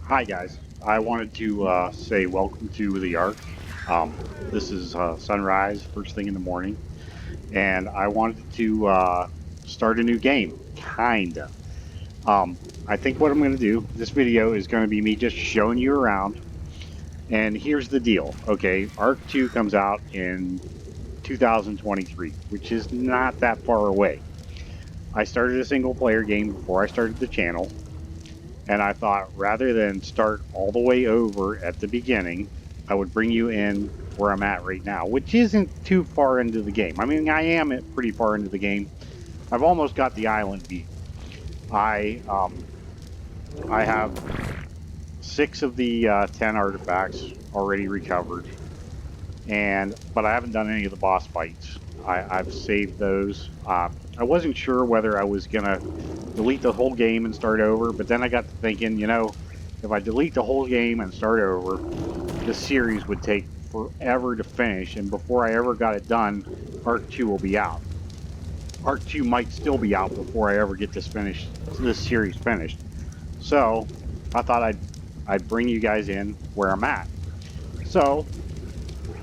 Hi guys, I wanted to say welcome to the Ark. This is sunrise, first thing in the morning, and I wanted to start a new game, kinda. I think what I'm going to do, this video is going to be me just showing you around, and here's the deal, okay? Ark 2 comes out in 2023, which is not that far away. I started a single player game before I started the channel, and I thought rather than start all the way over at the beginning, I would bring you in where I'm at right now, which isn't too far into the game. I mean, I am pretty far into the game. I've almost got the island view. I I have 6 of the 10 artifacts already recovered, and but I haven't done any of the boss fights. I've saved those. I wasn't sure whether I was gonna delete the whole game and start over, but then I got to thinking, if I delete the whole game and start over, this series would take forever to finish, and before I ever got it done, Arc 2 will be out. Arc 2 might still be out before I ever get this series finished. So I thought I'd bring you guys in where I'm at. So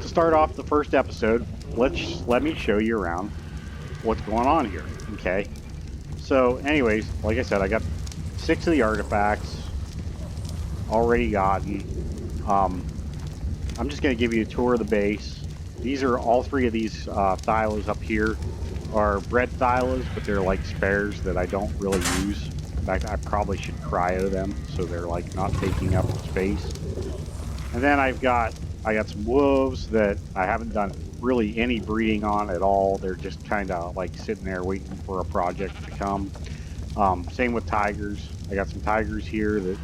to start off the first episode, let me show you around what's going on here. Okay. So, anyways, like I said, I got 6 of the artifacts already gotten. Um, I'm just going to give you a tour of the base. These are all 3 of these thylas up here are bread thylas, but they're like spares that I don't really use. In fact, I probably should cryo them so they're like not taking up space. And then I got some wolves that I haven't done really any breeding on at all. They're just kind of like sitting there waiting for a project to come. Same with tigers. I got some tigers here that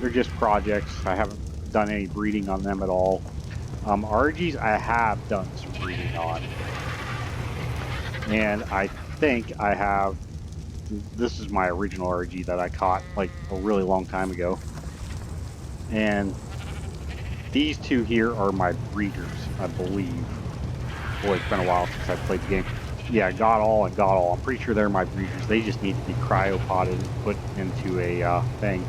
they're just projects. I haven't done any breeding on them at all. RGs I have done some breeding on, and I think I have. This is my original RG that I caught like a really long time ago, and these 2 here are my breeders, I believe. Boy, it's been a while since I played the game. Yeah, got all and got all. I'm pretty sure they're my breeders. They just need to be cryopotted and put into a thing.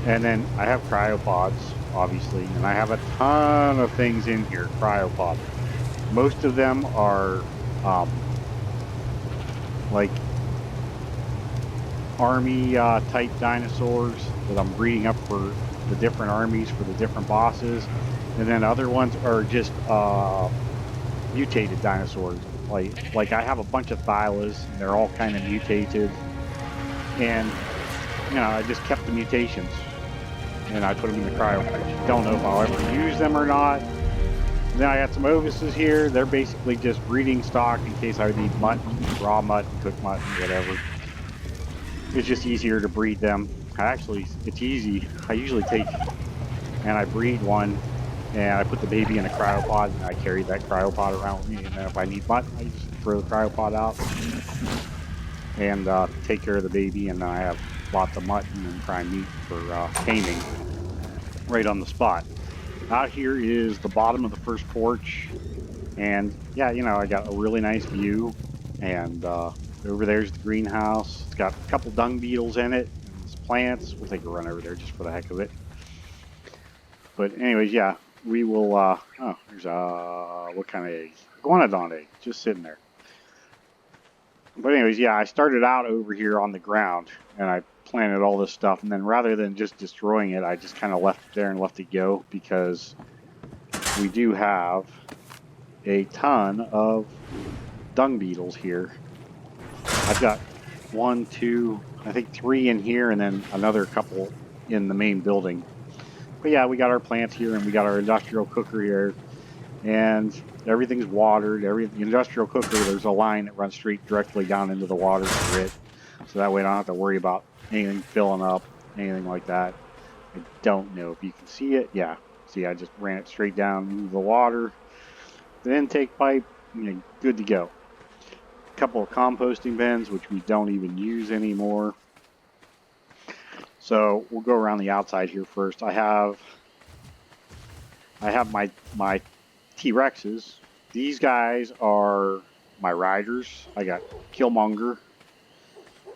And then I have cryopods, obviously, and I have a ton of things in here cryopod. Most of them are like army type dinosaurs that I'm breeding up for the different armies for the different bosses, and then other ones are just mutated dinosaurs. Like I have a bunch of thylas, and they're all kind of mutated, and I just kept the mutations and I put them in the cryo fridge. Don't know if I'll ever use them or not. And then I got some ovises here. They're basically just breeding stock in case I need mutton, raw mutton, cooked mutton, whatever. It's just easier to breed them. It's easy. I usually take and I breed one, and I put the baby in a cryopod, and I carry that cryopod around with me. And then if I need mutton, I just throw the cryopod out and take care of the baby. And then I have lots of mutton and prime meat for taming right on the spot. Out here is the bottom of the first porch, and yeah, I got a really nice view. And over there's the greenhouse. It's got a couple dung beetles in it and some plants. We'll take a run over there just for the heck of it. But anyways, yeah, we will. Oh, there's what kind of egg? Iguanodon egg, just sitting there. But anyways, yeah, I started out over here on the ground, and I planted all this stuff, and then rather than just destroying it, I just kind of left it there and left it go because we do have a ton of dung beetles here. I've got 1, 2, I think 3 in here, and then another couple in the main building. But yeah, we got our plants here, and we got our industrial cooker here, and everything's watered. The industrial cooker, there's a line that runs straight directly down into the water for it, so that way I don't have to worry about anything filling up, anything like that. I don't know if you can see it. Yeah, see, I just ran it straight down into the water. The intake pipe, good to go. A couple of composting bins, which we don't even use anymore. So we'll go around the outside here first. I have my T-Rexes. These guys are my riders. I got Killmonger,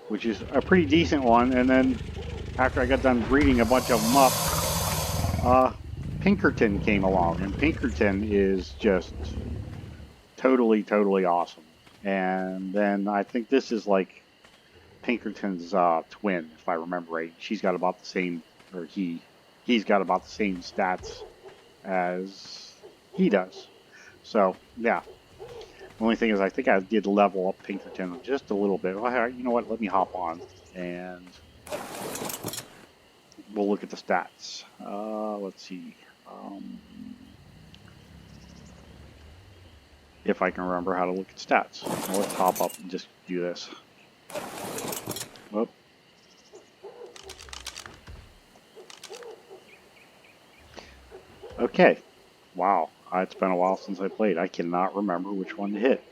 which is a pretty decent one, and then after I got done breeding a bunch of them up, Pinkerton came along, and Pinkerton is just totally, totally awesome. And then I think this is like Pinkerton's twin, if I remember right. She's got about the same, or he's got about the same stats as he does. So yeah. The only thing is, I think I did level up Pinkerton just a little bit. Well, you know what? Let me hop on and we'll look at the stats. Let's see. If I can remember how to look at stats. Well, let's hop up and just do this. Whoop. Okay. Wow. It's been a while since I played. I cannot remember which one to hit.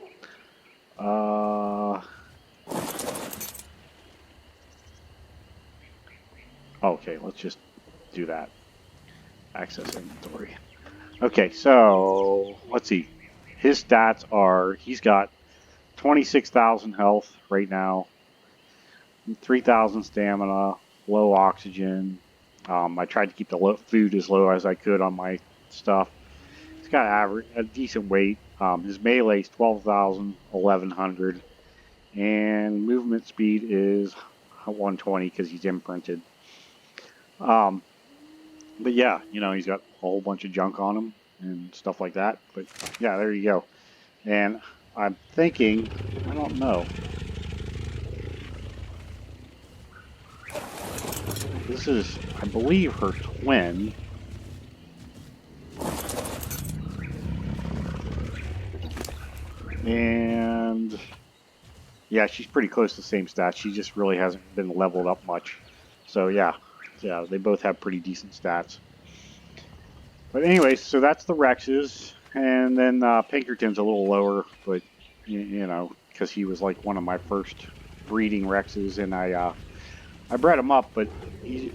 Okay, let's just do that. Access inventory. Okay, so let's see. His stats are, he's got 26,000 health right now, 3,000 stamina, low oxygen. I tried to keep the food as low as I could on my stuff. He's got a decent weight. His melee is 12,000, 1,100, and movement speed is 120 because he's imprinted. But yeah, you know, he's got a whole bunch of junk on him and stuff like that. But yeah, there you go. And I'm thinking, I don't know. This is, I believe, her twin. And yeah, she's pretty close to the same stats. She just really hasn't been leveled up much. So yeah, they both have pretty decent stats. But anyways, so that's the Rexes. And then Pinkerton's a little lower, but you know, because he was like one of my first breeding Rexes, and I bred him up, but he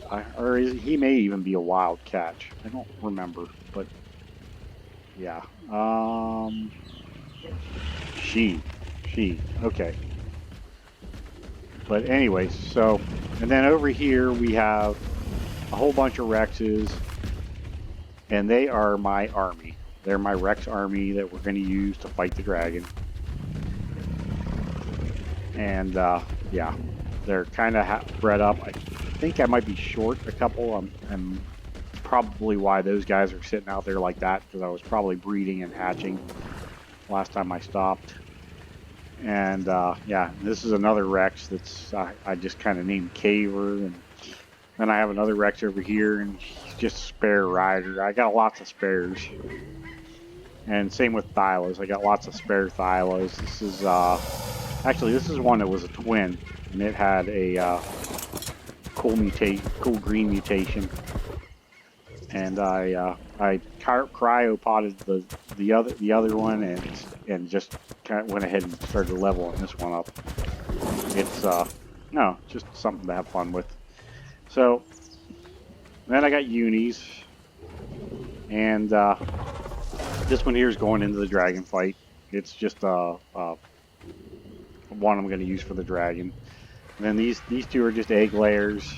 may even be a wild catch. I don't remember, but yeah. She, okay. But anyways, so, and then over here we have a whole bunch of Rexes, and they are my army. They're my Rex army that we're going to use to fight the dragon. And yeah, they're kind of bred up. I think I might be short a couple. I'm probably why those guys are sitting out there like that, because I was probably breeding and hatching last time I stopped. And yeah, this is another Rex that's I just kind of named Caver, and then I have another Rex over here, and he's just a spare rider. I got lots of spares. And same with Thylos. I got lots of spare Thylos. This is actually, this is one that was a twin, and it had a cool green mutation. And I cryopotted the other one, and just kind of went ahead and started leveling this one up. It's no, just something to have fun with. So then I got unis, and this one here is going into the dragon fight. It's just one I'm going to use for the dragon. And then these two are just egg layers,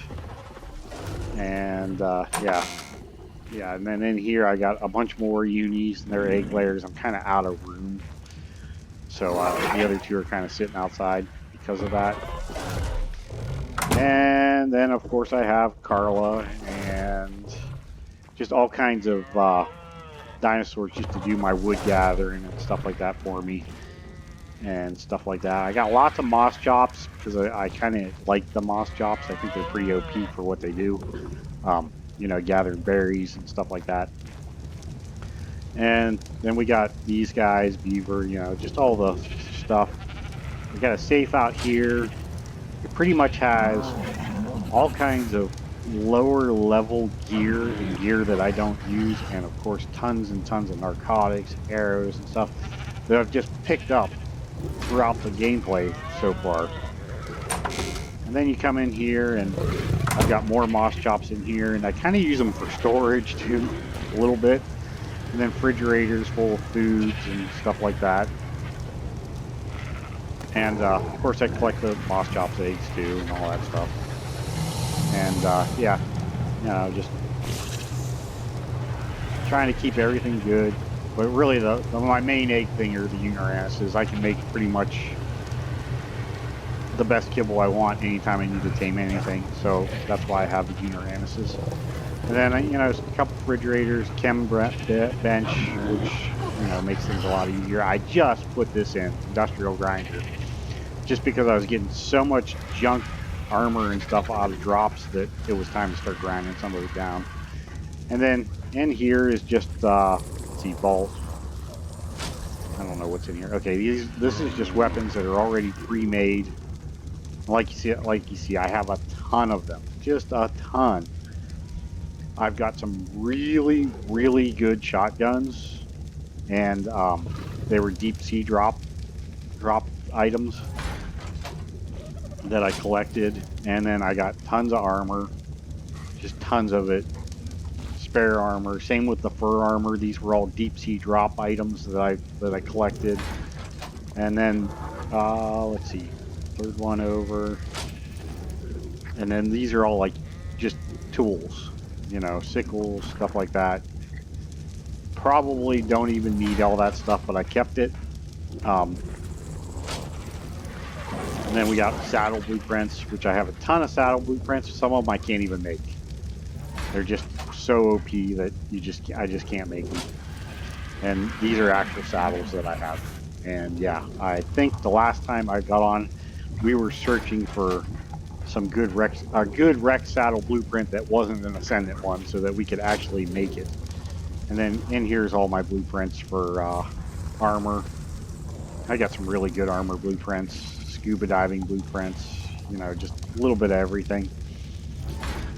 and yeah. And then in here I got a bunch more unis, and they're egg layers. I'm kind of out of room, so the other two are kind of sitting outside because of that. And then of course I have Carla and just all kinds of dinosaurs just to do my wood gathering and stuff like that for me, and stuff like that. I got lots of moss chops because I kind of like the moss chops. I think they're pretty OP for what they do. You know, gathering berries and stuff like that. And then we got these guys, beaver, you know, just all the stuff. We got a safe out here. It pretty much has all kinds of lower level gear and gear that I don't use, and of course tons and tons of narcotics, arrows and stuff that I've just picked up throughout the gameplay so far. And then you come in here, and I've got more moss chops in here, and I kind of use them for storage too, a little bit. And then refrigerators full of foods and stuff like that. And of course I collect the moss chops eggs too and all that stuff. And yeah, just trying to keep everything good. But really, my main egg thing are the Uranus is I can make pretty much the best kibble I want anytime I need to tame anything. So that's why I have the Uranus's. And then, a couple refrigerators, chem bench, which, makes things a lot easier. I just put this in, industrial grinder, just because I was getting so much junk armor and stuff out of drops that it was time to start grinding some of it down. And then in here is just, let's see, vault. I don't know what's in here. Okay, this is just weapons that are already pre-made. Like you see, I have a ton of them, just a ton. I've got some really, really good shotguns, and they were deep sea drop items that I collected, and then I got tons of armor, just tons of it, spare armor. Same with the fur armor; these were all deep sea drop items that I collected, and then let's see, third one over, and then these are all like just tools, sickles, stuff like that. Probably don't even need all that stuff, but I kept it. And then we got saddle blueprints, which I have a ton of saddle blueprints. Some of them I can't even make. They're just so OP that I just can't make them. And these are actual saddles that I have. And yeah, I think the last time I got on, we were searching for some good Rex saddle blueprint that wasn't an Ascendant one, so that we could actually make it. And then in here's all my blueprints for armor. I got some really good armor blueprints, scuba diving blueprints, just a little bit of everything.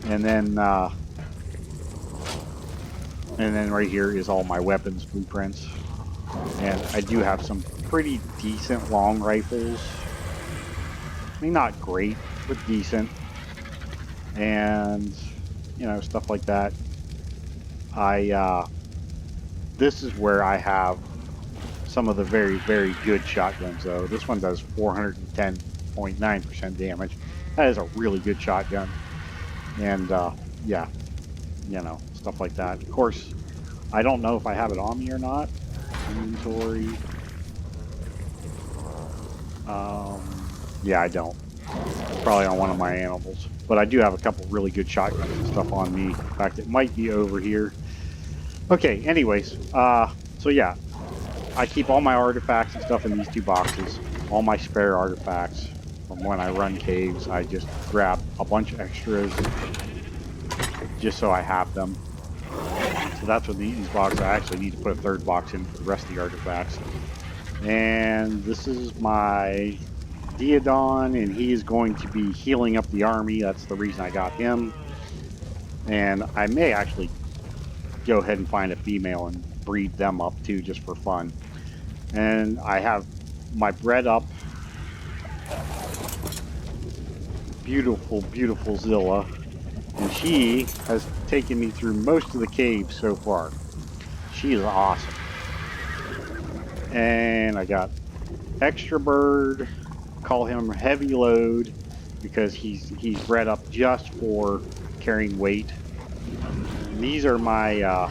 And then right here is all my weapons blueprints. And I do have some pretty decent long rifles. I mean, not great, but decent. And, stuff like that. This is where I have some of the very, very good shotguns, though. This one does 410.9% damage. That is a really good shotgun. And, yeah, stuff like that. Of course, I don't know if I have it on me or not. Inventory. Yeah, I don't. Probably on one of my animals. But I do have a couple really good shotguns and stuff on me. In fact, it might be over here. Okay, anyways. So yeah. I keep all my artifacts and stuff in these two boxes. All my spare artifacts from when I run caves. I just grab a bunch of extras just so I have them. So that's what these boxes. I actually need to put a third box in for the rest of the artifacts. And this is my Diodon, and he is going to be healing up the army. That's the reason I got him. And I may actually go ahead and find a female and breed them up too, just for fun. And I have my bred up, beautiful, beautiful Zilla, and she has taken me through most of the caves so far. She is awesome. And I got Extra Bird, call him Heavy Load, because he's bred up just for carrying weight. And these are my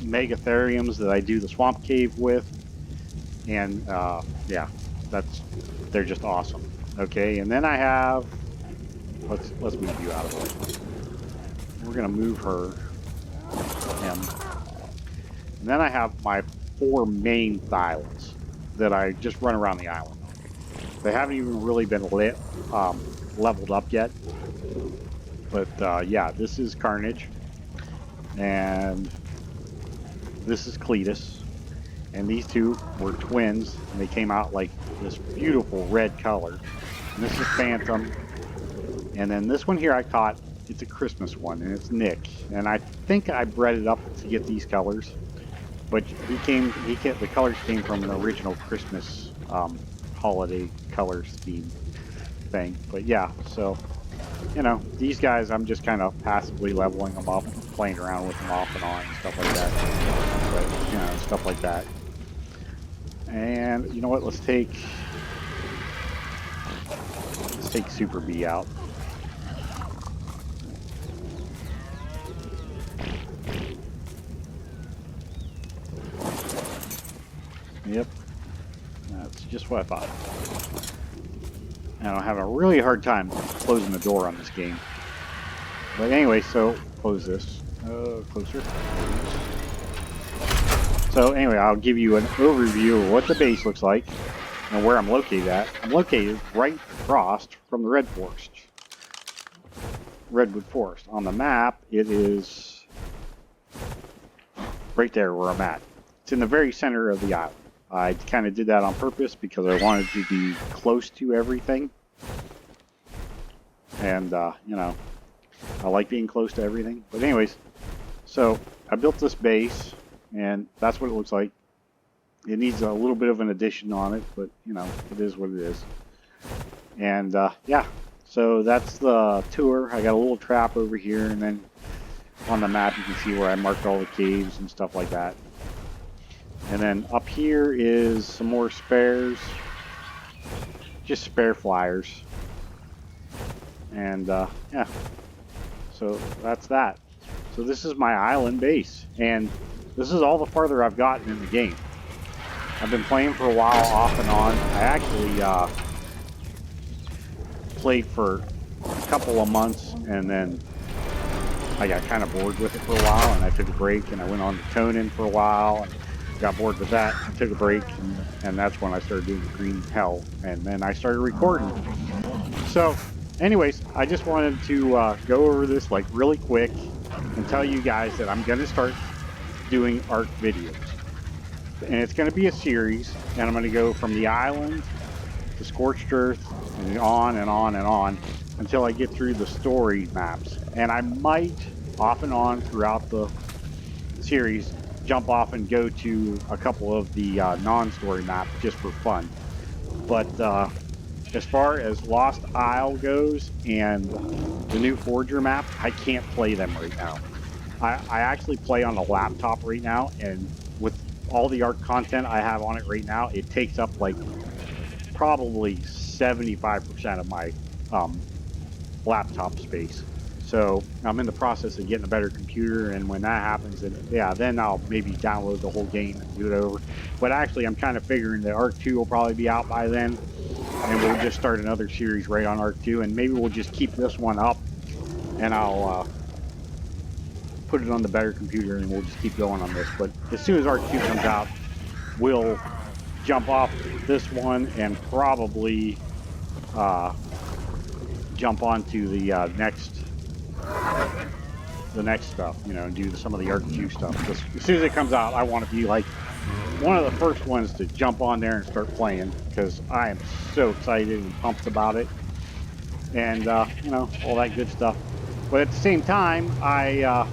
Megatheriums that I do the swamp cave with. And yeah, they're just awesome. Okay, and then I have, let's move you out of the way. We're gonna move him. And then I have my 4 main Thylons that I just run around the island. They haven't even really been leveled up yet. But yeah, this is Carnage. And this is Cletus. And these two were twins, and they came out like this beautiful red color. And this is Phantom. And then this one here I caught, it's a Christmas one, and it's Nick. And I think I bred it up to get these colors. But the colors came from an original Christmas holiday color scheme thing. But yeah, so, these guys, I'm just kind of passively leveling them up, playing around with them off and on, and stuff like that. But, stuff like that. And you know what? Let's take Super B out. Yep, that's just what I thought. And I'm having a really hard time closing the door on this game. But anyway, so close this. Closer. So anyway, I'll give you an overview of what the base looks like and where I'm located at. I'm located right across from the Redwood Forest. On the map, it is right there where I'm at. It's in the very center of the island. I kind of did that on purpose because I wanted to be close to everything. And, you know, I like being close to everything. But anyways, so I built this base, and that's what it looks like. It needs a little bit of an addition on it, but, you know, it is what it is. And, yeah, so that's the tour. I got a little trap over here, and then on the map you can see where I marked all the caves and stuff like that. And then up here is some more spares, just spare flyers. And yeah, so that's that. So this is my island base, and this is all the farther I've gotten in the game. I've been playing for a while off and on. I actually played for a couple of months, and then I got kind of bored with it for a while, and I took a break, and I went on to Conan for a while, and got bored with that. I took a break, and that's when I started doing Green Hell, and then I started recording. So anyways, I just wanted to go over this like really quick and tell you guys that I'm going to start doing Ark videos. And it's going to be a series, and I'm going to go from the island to Scorched Earth and on and on and on until I get through the story maps. And I might, off and on throughout the series, jump off and go to a couple of the non-story maps just for fun. But as far as Lost Isle goes and the new Forger map, I can't play them right now. I actually play on a laptop right now, and with all the Ark content I have on it right now, it takes up like probably 75% of my laptop space. So I'm in the process of getting a better computer, and when that happens, then yeah, then I'll maybe download the whole game and do it over. But actually, I'm kind of figuring that Ark 2 will probably be out by then, and we'll just start another series right on Ark 2, and maybe we'll just keep this one up, and I'll put it on the better computer, and we'll just keep going on this. But as soon as Ark 2 comes out, we'll jump off this one and probably jump onto the next stuff, you know, and do some of the Ark 2 stuff. Because as soon as it comes out, I want to be like one of the first ones to jump on there and start playing, because I am so excited and pumped about it, and you know, all that good stuff. But at the same time, I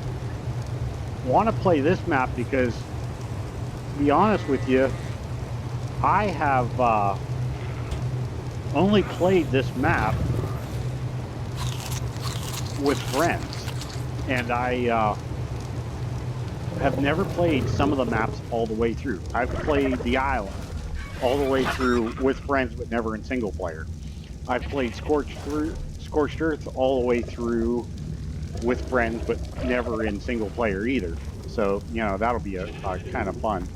want to play this map because, to be honest with you, I have only played this map with friends, and I have never played some of the maps all the way through. I've played the island all the way through with friends, but never in single player. I've played Scorched Earth all the way through with friends, but never in single player either. So, you know, that'll be a kind of fun.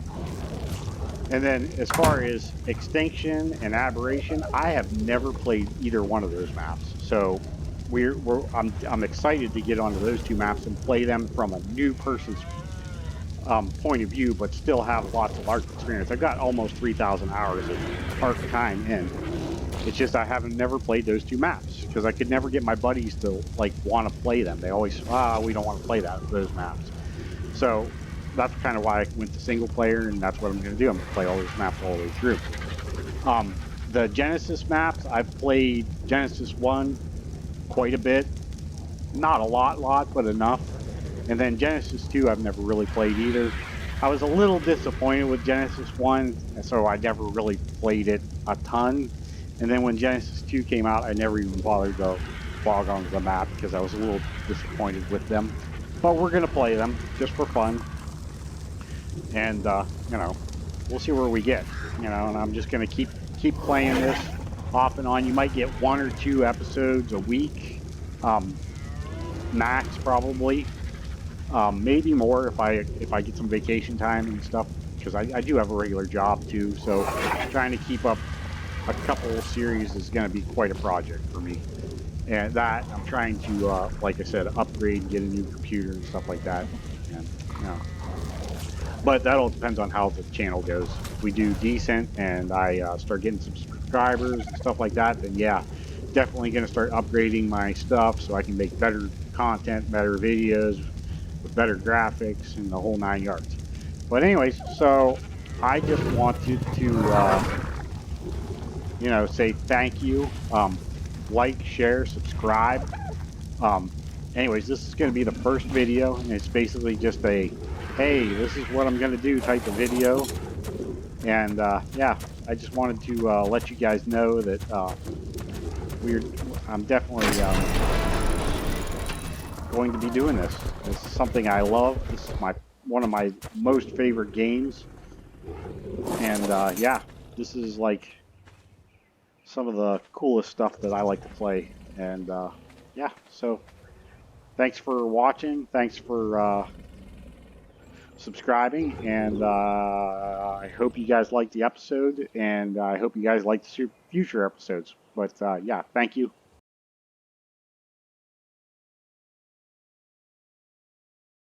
And then as far as Extinction and Aberration, I have never played either one of those maps. So I'm excited to get onto those two maps and play them from a new person's point of view, but still have lots of Ark experience. I've got almost 3,000 hours of Ark time in. It's just I haven't never played those two maps because I could never get my buddies to like want to play them. They always, we don't want to play those maps. So that's kind of why I went to single player, and that's what I'm going to do. I'm going to play all those maps all the way through. The Genesis maps, I've played Genesis 1 quite a bit. Not a lot, but enough. And then Genesis 2, I've never really played either. I was a little disappointed with Genesis 1, and so I never really played it a ton. And then when Genesis 2 came out, I never even bothered to log onto the map because I was a little disappointed with them. But we're going to play them just for fun. And, you know, we'll see where we get. You know, and I'm just going to keep playing this off and on. You might get 1 or 2 episodes a week, max probably. Maybe more if I get some vacation time and stuff. because I do have a regular job too. So trying to keep up a couple series is going to be quite a project for me. And that I'm trying to, like I said, upgrade, get a new computer and stuff like that. And you know, but that all depends on how the channel goes. If we do decent and I start getting some subscribers and stuff like that, then yeah, definitely going to start upgrading my stuff so I can make better content, better videos with better graphics and the whole 9 yards. But anyways, so I just wanted to, say thank you. Like, share, subscribe. Um, anyways, this is going to be the first video, and it's basically just a, hey, this is what I'm going to do type of video. And yeah, I just wanted to let you guys know that we're, I'm definitely going to be doing this. This is something I love. This is one of my most favorite games. And yeah, this is like some of the coolest stuff that I like to play. And yeah, so thanks for watching. Thanks for subscribing, and I hope you guys liked the episode, and I hope you guys like the future episodes. But yeah, thank you.